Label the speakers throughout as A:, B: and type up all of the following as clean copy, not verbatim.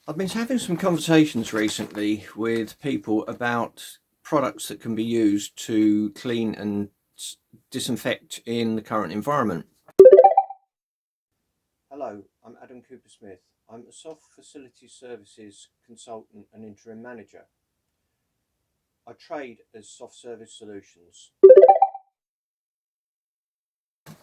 A: I've been having some conversations recently with people about products that can be used to clean and disinfect in the current environment. Hello, I'm Adam Cowper-Smith. I'm a soft facility services consultant and interim manager. I trade as Soft Service Solutions.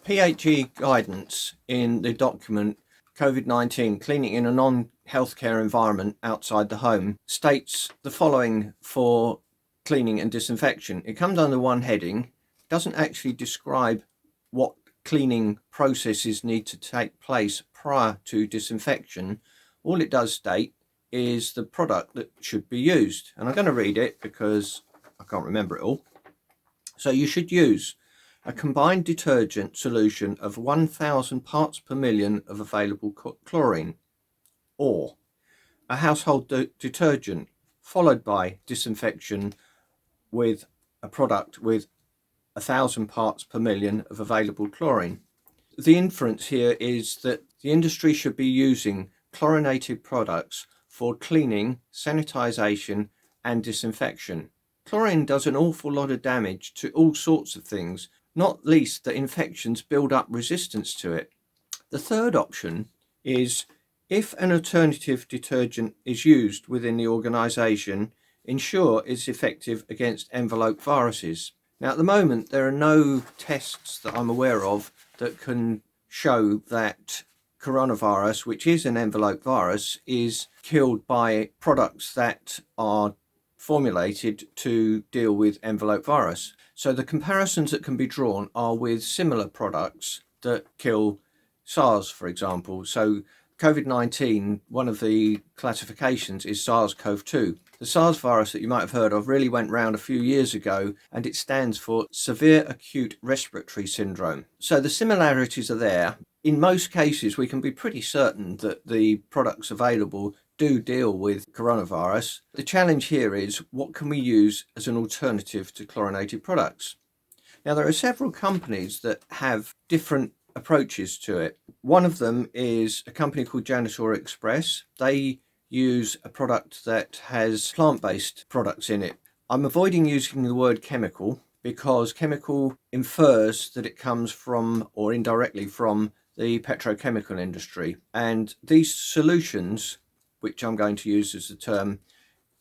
A: PHE guidance in the document COVID-19 Cleaning in a Non-Healthcare Environment Outside the Home states the following for cleaning and disinfection. It comes under one heading, doesn't actually describe what cleaning processes need to take place prior to disinfection. All it does state is the product that should be used. And I'm going to read it because I can't remember it all. So you should use a combined detergent solution of 1,000 parts per million of available chlorine, or a household detergent followed by disinfection with a product with 1,000 parts per million of available chlorine. The inference here is that the industry should be using chlorinated products for cleaning, sanitization and disinfection. Chlorine does an awful lot of damage to all sorts of things, not least that infections build up resistance to it. The third option is, if an alternative detergent is used within the organisation, ensure it's effective against envelope viruses. Now, at the moment, there are no tests that I'm aware of that can show that coronavirus, which is an envelope virus, is killed by products that are formulated to deal with envelope virus. So the comparisons that can be drawn are with similar products that kill SARS, for example. So COVID-19, one of the classifications is SARS-CoV-2. The SARS virus that you might have heard of really went round a few years ago, and it stands for Severe Acute Respiratory Syndrome. So the similarities are there. In most cases, we can be pretty certain that the products available do deal with coronavirus. The challenge here is, what can we use as an alternative to chlorinated products? Now, there are several companies that have different approaches to it. One of them is a company called Janitor Express. They use a product that has plant-based products in it. I'm avoiding using the word chemical because chemical infers that it comes from, or indirectly from, the petrochemical industry. And these solutions, which I'm going to use as the term,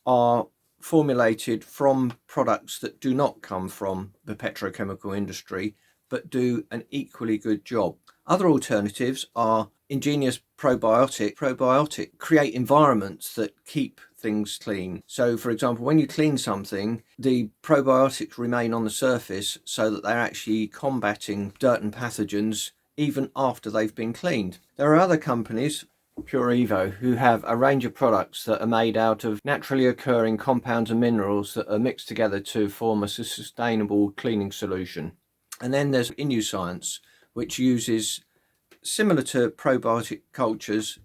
A: are formulated from products that do not come from the petrochemical industry, but do an equally good job. Other alternatives are ingenious probiotic create environments that keep things clean. So, for example, when you clean something, the probiotics remain on the surface so that they're actually combating dirt and pathogens even after they've been cleaned. There are other companies, Pure Evo, who have a range of products that are made out of naturally occurring compounds and minerals that are mixed together to form a sustainable cleaning solution. And then there's InUscience, which uses similar to probiotic cultures.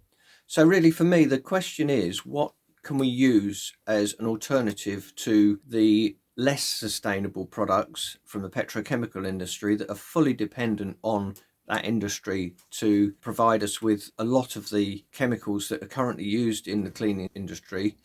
A: So really, for me, the question is, what can we use as an alternative to the less sustainable products from the petrochemical industry that are fully dependent on that industry to provide us with a lot of the chemicals that are currently used in the cleaning industry?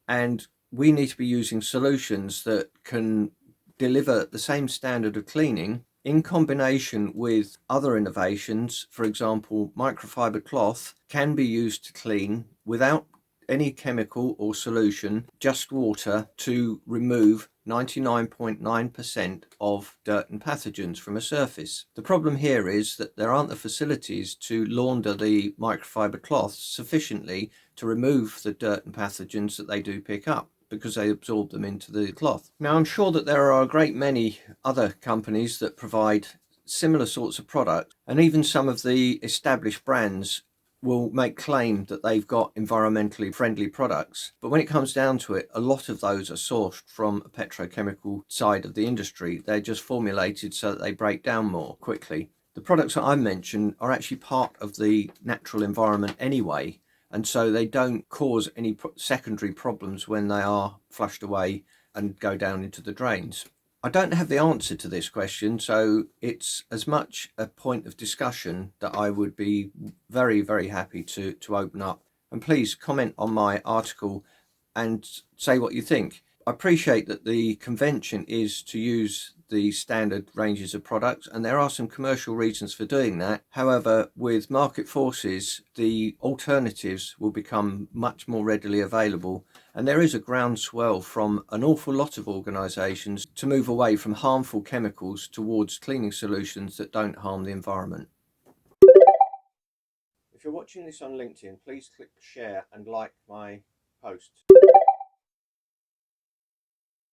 A: And we need to be using solutions that can deliver the same standard of cleaning in combination with other innovations. For example, microfiber cloth can be used to clean without any chemical or solution, just water, to remove 99.9% of dirt and pathogens from a surface. The problem here is that there aren't the facilities to launder the microfiber cloths sufficiently to remove the dirt and pathogens that they do pick up, because they absorb them into the cloth. Now, I'm sure that there are a great many other companies that provide similar sorts of products, and even some of the established brands will make claim that they've got environmentally friendly products. But when it comes down to it, a lot of those are sourced from a petrochemical side of the industry. They're just formulated so that they break down more quickly. The products that I mentioned are actually part of the natural environment anyway, and so they don't cause any secondary problems when they are flushed away and go down into the drains. I don't have the answer to this question, so it's as much a point of discussion that I would be very, very happy to open up. and please comment on my article and say what you think. I appreciate that the convention is to use the standard ranges of products, and there are some commercial reasons for doing that. However, with market forces, the alternatives will become much more readily available, and there is a groundswell from an awful lot of organisations to move away from harmful chemicals towards cleaning solutions that don't harm the environment. If you're watching this on LinkedIn, please click share and like my post.